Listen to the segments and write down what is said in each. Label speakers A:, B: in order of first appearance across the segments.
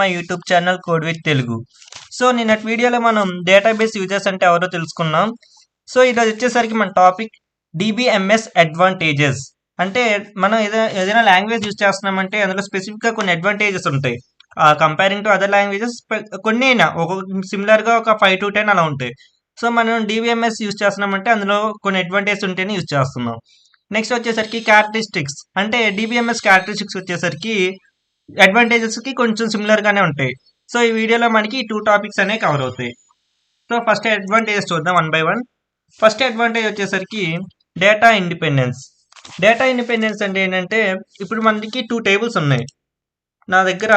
A: My YouTube channel code with Telugu. So నిన్నటి వీడియోలో మనం డేటాబేస్ యూజర్స్ అంటే ఎవరో తెలుసుకున్నాం. సో ఈరోజు వచ్చేసరికి మన టాపిక్ DBMS అడ్వాంటేజెస్. అంటే మనం ఏదైనా లాంగ్వేజ్ యూజ్ చేస్తున్నామంటే అందులో స్పెసిఫిక్గా కొన్ని అడ్వాంటేజెస్ ఉంటాయి. కంపేరింగ్ టు అదర్ లాంగ్వేజెస్ కొన్ని అయినా సిమిలర్గా ఒక 5 to 10 అలా ఉంటాయి. సో మనం DBMS యూజ్ చేస్తున్నామంటే అందులో కొన్ని అడ్వాంటేజెస్ ఉంటేనే యూజ్ చేస్తున్నాం. నెక్స్ట్ వచ్చేసరికి క్యారెక్టరిస్టిక్స్, అంటే DBMS క్యారెక్టరిస్టిక్స్ వచ్చేసరికి అడ్వాంటేజెస్కి కొంచెం సిమిలర్గానే ఉంటాయి. సో ఈ వీడియోలో మనకి 2 టాపిక్స్ అనేవి కవర్ అవుతాయి. సో ఫస్ట్ అడ్వాంటేజెస్ చూద్దాం 1 by 1. ఫస్ట్ అడ్వాంటేజ్ వచ్చేసరికి డేటా ఇండిపెండెన్స్. డేటా ఇండిపెండెన్స్ అంటే ఏంటంటే ఇప్పుడు మనకి 2 టేబుల్స్ ఉన్నాయి. నా దగ్గర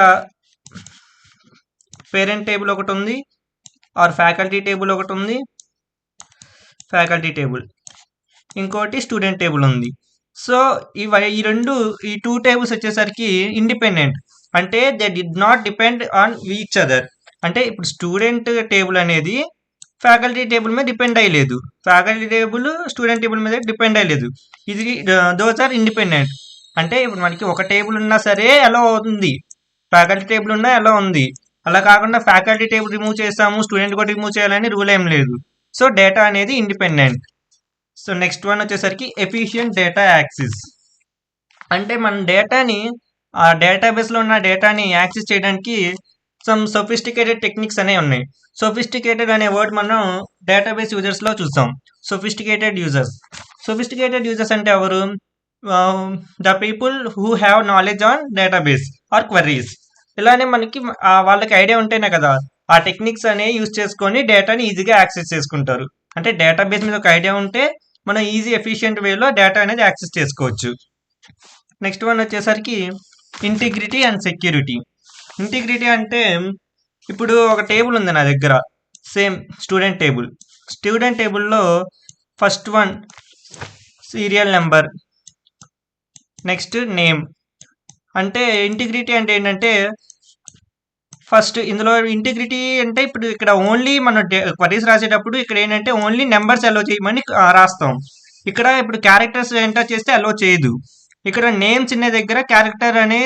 A: పేరెంట్ టేబుల్ ఒకటి ఉంది, ఆర్ ఫ్యాకల్టీ టేబుల్ ఒకటి ఉంది, ఫ్యాకల్టీ టేబుల్ ఇంకోటి స్టూడెంట్ టేబుల్ ఉంది. సో ఈ 2 టేబుల్స్ వచ్చేసరికి ఇండిపెండెంట్, అంటే they did not depend on each other. అంటే ఇప్పుడు స్టూడెంట్ టేబుల్ అనేది ఫ్యాకల్టీ టేబుల్ మీద డిపెండ్ అయ్యలేదు, ఫ్యాకల్టీ టేబుల్ స్టూడెంట్ టేబుల్ మీద డిపెండ్ అయ్యలేదు. ఇది దోస్ ఆర్ ఇండిపెండెంట్. అంటే ఇప్పుడు మనకి ఒక టేబుల్ ఉన్నా సరే అలా అవుతుంది, ఫ్యాకల్టీ టేబుల్ ఉన్నా అలా ఉంది. అలా కాకుండా ఫ్యాకల్టీ టేబుల్ రిమూవ్ చేస్తాము, స్టూడెంట్ కూడా రిమూవ్ చేయాలని రూల్ ఏం లేదు. సో డేటా అనేది ఇండిపెండెంట్. సో నెక్స్ట్ వన్ వచ్చేసరికి ఎఫిషియంట్ డేటా యాక్సెస్. అంటే మన డేటాని ఆ డేటాబేస్లో ఉన్న డేటాని యాక్సెస్ చేయడానికి సమ్ సొఫిస్టికేటెడ్ టెక్నిక్స్ అనేవి ఉన్నాయి. సొఫిస్టికేటెడ్ అనే వర్డ్ మనం డేటాబేస్ యూజర్స్లో చూస్తాం. సొఫిస్టికేటెడ్ యూజర్స్ అంటే ఎవరు? The people who have knowledge on database or queries. ఇలానే మనకి వాళ్ళకి ఐడియా ఉంటేనే కదా ఆ టెక్నిక్స్ అనేవి యూజ్ చేసుకొని డేటాని ఈజీగా యాక్సెస్ చేసుకుంటారు. అంటే డేటాబేస్ మీద ఒక ఐడియా ఉంటే మనం ఈజీ ఎఫిషియెంట్ వేలో డేటా అనేది యాక్సెస్ చేసుకోవచ్చు. నెక్స్ట్ వన్ వచ్చేసరికి ఇంటిగ్రిటీ అండ్ సెక్యూరిటీ. ఇంటిగ్రిటీ అంటే ఇప్పుడు ఒక టేబుల్ ఉంది నా దగ్గర, సేమ్ స్టూడెంట్ టేబుల్లో first one serial number, next name. అంటే ఇంటిగ్రిటీ అంటే ఏంటంటే ఫస్ట్ ఇందులో ఇంటిగ్రిటీ అంటే ఇప్పుడు ఇక్కడ ఓన్లీ మనం క్వరీస్ రాసేటప్పుడు ఇక్కడ ఏంటంటే ఓన్లీ నెంబర్స్ అలో చేయమని రాస్తాం. ఇక్కడ ఇప్పుడు క్యారెక్టర్స్ ఎంటర్ చేస్తే అలో చేయదు. ఇక్కడ నేమ్స్ అనే దగ్గర క్యారెక్టర్ అనే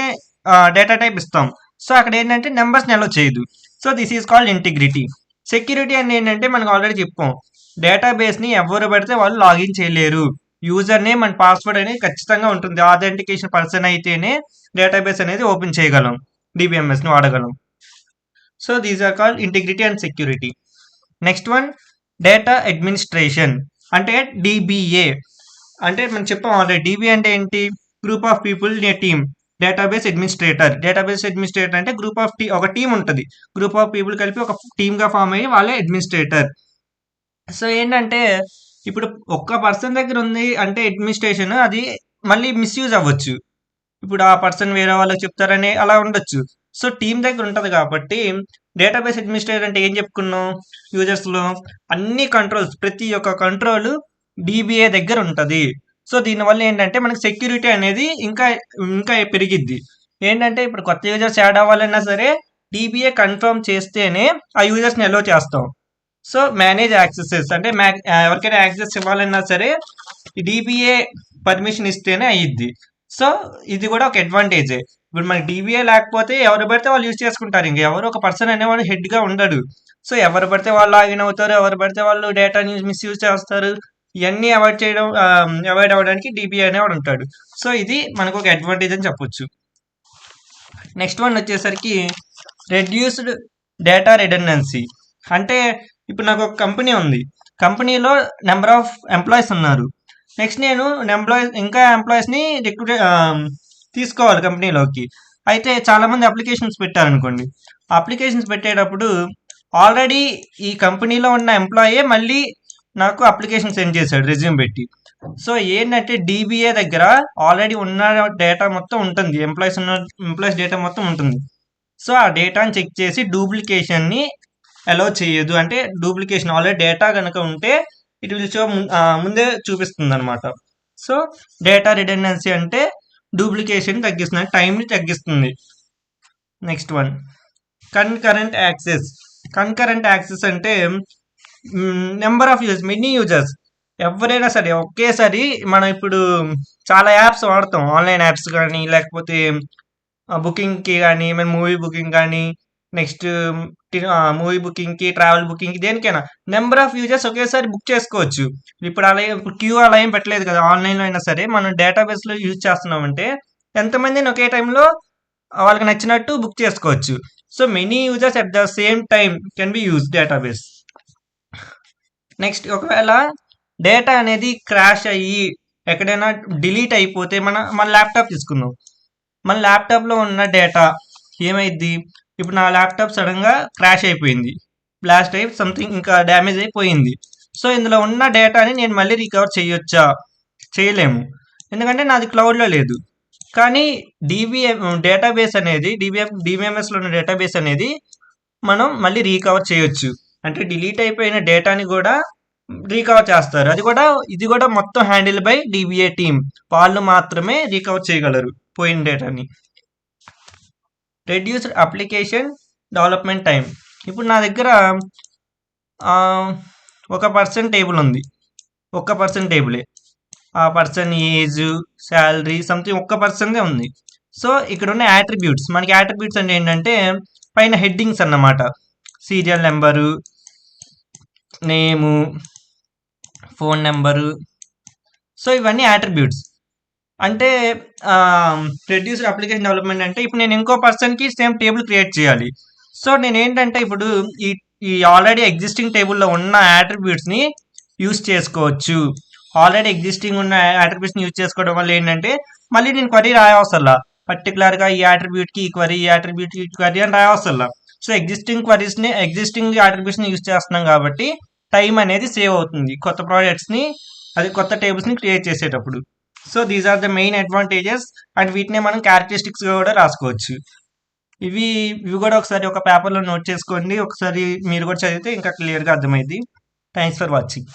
A: డేటా టైప్ ఇస్తాం. సో అక్కడ ఏంటంటే నెంబర్స్ని అలో చేయదు. So this is called integrity. Security అని ఏంటంటే మనకు ఆల్రెడీ చెప్పాం, డేటాబేస్ని ఎవరు పడితే వాళ్ళు లాగిన్ చేయలేరు. యూజర్ నేమ్ అండ్ పాస్వర్డ్ అనేది ఖచ్చితంగా ఉంటుంది. ఆథెంటికేషన్ పర్సన్ అయితేనే డేటాబేస్ అనేది ఓపెన్ చేయగలం, DBMSని వాడగలం. So these are called integrity and security. Next one data administration, అంటే DBA. అంటే మనం చెప్పాం ఆల్రెడీ, DBA అంటే ఏంటి? Group of people in a team. Database administrator అంటే ఒక టీం ఉంటుంది, గ్రూప్ ఆఫ్ పీపుల్ కలిపి ఒక టీమ్గా ఫామ్ అయ్యి వాళ్ళే అడ్మినిస్ట్రేటర్. సో ఏంటంటే ఇప్పుడు ఒక్క పర్సన్ దగ్గర ఉంది అంటే అడ్మినిస్ట్రేషన్, అది మళ్ళీ మిస్యూజ్ అవ్వచ్చు. ఇప్పుడు ఆ పర్సన్ వేరే వాళ్ళకి చెప్తారని అలా ఉండొచ్చు. సో టీం దగ్గర ఉంటుంది కాబట్టి డేటాబేస్ అడ్మినిస్ట్రేటర్ అంటే ఏం చెప్పుకున్నాం, యూజర్స్లో అన్ని కంట్రోల్స్, ప్రతి ఒక్క కంట్రోల్ DBA దగ్గర ఉంటుంది. సో దీనివల్ల ఏంటంటే మనకి సెక్యూరిటీ అనేది ఇంకా పెరిగిద్ది. ఏంటంటే ఇప్పుడు కొత్త యూజర్స్ యాడ్ అవ్వాలన్నా సరే DBA కన్ఫర్మ్ చేస్తేనే ఆ యూజర్స్ని అలో చేస్తాం. సో మేనేజ్ యాక్సెసెస్ అంటే ఎవరికైనా యాక్సెస్ ఇవ్వాలన్నా సరే DBA పర్మిషన్ ఇస్తేనే అయ్యిద్ది. సో ఇది కూడా ఒక అడ్వాంటేజే. ఇప్పుడు మనకి DBA లేకపోతే ఎవరు పడితే వాళ్ళు యూజ్ చేసుకుంటారు, ఇంక ఎవరు ఒక పర్సన్ అనేవాడు హెడ్గా ఉండడు. సో ఎవరు పడితే వాళ్ళు లాగిన్ అవుతారు, ఎవరు పడితే వాళ్ళు డేటాని మిస్యూజ్ చేస్తారు. ఇవన్నీ అవాయిడ్ అవ్వడానికి DBA అనేవాడు ఉంటాడు. సో ఇది మనకు ఒక అడ్వాంటేజ్ అని చెప్పొచ్చు. నెక్స్ట్ వన్ వచ్చేసరికి రెడ్యూస్డ్ డేటా రిడెండెన్సీ. అంటే ఇప్పుడు నాకు ఒక కంపెనీ ఉంది, కంపెనీలో నెంబర్ ఆఫ్ ఎంప్లాయీస్ ఉన్నారు. నెక్స్ట్ నేను ఇంకా ఎంప్లాయీస్ని తీసుకోవాలి కంపెనీలోకి. అయితే చాలామంది అప్లికేషన్స్ పెట్టారనుకోండి, అప్లికేషన్స్ పెట్టేటప్పుడు ఆల్రెడీ ఈ కంపెనీలో ఉన్న ఎంప్లాయే మళ్ళీ నాకు అప్లికేషన్ సెండ్ చేశాడు రెజ్యూమ్ పెట్టి. సో ఏంటంటే DBA దగ్గర ఆల్రెడీ ఉన్న డేటా మొత్తం ఉంటుంది, ఎంప్లాయీస్ డేటా మొత్తం ఉంటుంది. సో ఆ డేటాని చెక్ చేసి డూప్లికేషన్ని అలౌ చేయదు. అంటే డూప్లికేషన్ ఆల్రెడీ డేటా కనుక ఉంటే ఇట్ విల్ షో ముందే చూపిస్తుంది అనమాట. సో డేటా రిడెండెన్సీ అంటే డూప్లికేషన్ తగ్గిస్తుంది, టైంని తగ్గిస్తుంది. నెక్స్ట్ వన్ కన్కరెంట్ యాక్సెస్ అంటే నెంబర్ ఆఫ్ మెనీ యూజర్స్, ఎవరైనా సరే ఒకేసారి మనం ఇప్పుడు చాలా యాప్స్ వాడతాం, ఆన్లైన్ యాప్స్ కానీ లేకపోతే బుకింగ్కి కానీ, మన మూవీ బుకింగ్ కానీ నెక్స్ట్ మూవీ బుకింగ్కి, ట్రావెల్ బుకింగ్కి, దేనికైనా నెంబర్ ఆఫ్ యూజర్స్ ఒకేసారి బుక్ చేసుకోవచ్చు. ఇప్పుడు అలా క్యూ అలా ఏం పెట్టలేదు కదా, ఆన్లైన్లో అయినా సరే మనం డేటాబేస్లో యూజ్ చేస్తున్నామంటే ఎంతమందిని ఒకే టైంలో వాళ్ళకి నచ్చినట్టు బుక్ చేసుకోవచ్చు. So many users at the same time can be use database. Next ఒకవేళ డేటా అనేది క్రాష్ అయ్యి ఎక్కడైనా డిలీట్ అయిపోతే మన ల్యాప్టాప్ తీసుకుందాం. మన ల్యాప్టాప్లో ఉన్న డేటా ఏమైద్ది? ఇప్పుడు నా ల్యాప్టాప్ సడన్గా క్రాష్ అయిపోయింది, బ్లాస్ట్ అయి సంథింగ్ ఇంకా డ్యామేజ్ అయిపోయింది. సో ఇందులో ఉన్న డేటాని నేను మళ్ళీ రికవర్ చేయొచ్చా? చేయలేము, ఎందుకంటే నాది క్లౌడ్లో లేదు. కానీ డేటాబేస్ అనేది డిబిఎంఎస్లో ఉన్న డేటాబేస్ అనేది మనం మళ్ళీ రీకవర్ చేయొచ్చు. అంటే డిలీట్ అయిపోయిన డేటాని కూడా రీకవర్ చేస్తారు. ఇది కూడా మొత్తం హ్యాండిల్ బై డిబిఏ టీమ్. వాళ్ళు మాత్రమే రీకవర్ చేయగలరు పోయిన డేటాని. Reduced application development time. ఇప్పుడు నా దగ్గర ఒక పర్సన్ టేబుల్ ఉంది, ఒక్క పర్సన్ టేబులే. ఆ పర్సన్ ఏజ్, శాలరీ సంథింగ్ ఒక్క పర్సన్దే ఉంది. సో ఇక్కడ ఉన్న యాట్రిబ్యూట్స్, మనకి యాట్రిబ్యూట్స్ అంటే ఏంటంటే పైన హెడ్డింగ్స్ అన్నమాట. సీరియల్ నెంబరు, నేము, ఫోన్ నెంబరు. సో ఇవన్నీ యాట్రిబ్యూట్స్. అంటే రెడ్యూస్డ్ అప్లికేషన్ డెవలప్మెంట్ అంటే ఇప్పుడు నేను ఇంకో పర్సన్కి సేమ్ టేబుల్ క్రియేట్ చేయాలి. సో నేను ఏంటంటే ఇప్పుడు ఈ ఆల్రెడీ ఎగ్జిస్టింగ్ టేబుల్లో ఉన్న యాట్రిబ్యూట్స్ని యూస్ చేసుకోవచ్చు. ఆల్రెడీ ఎగ్జిస్టింగ్ ఉన్న యాట్రిబ్యూట్స్ని యూజ్ చేసుకోవడం వల్ల ఏంటంటే మళ్ళీ నేను క్వరీ రాయవసరలా, పర్టికులర్గా ఈ యాట్రిబ్యూట్కి ఈ క్వరీ, ఈ యాట్రిబ్యూట్కి ఈ క్వరీ అని రాయవసరలా. సో ఎగ్జిస్టింగ్ యాట్రిబ్యూట్స్ని యూజ్ చేస్తున్నాం కాబట్టి టైం అనేది సేవ్ అవుతుంది కొత్త టేబుల్స్ని క్రియేట్ చేసేటప్పుడు. So these are the main advantages. And వీటిని మనం క్యారెక్టరిస్టిక్స్గా కూడా రాసుకోవచ్చు. ఇవి కూడా ఒకసారి ఒక పేపర్లో నోట్ చేసుకోండి. ఒకసారి మీరు కూడా చదివితే ఇంకా క్లియర్గా అర్థమైంది. Thanks for watching.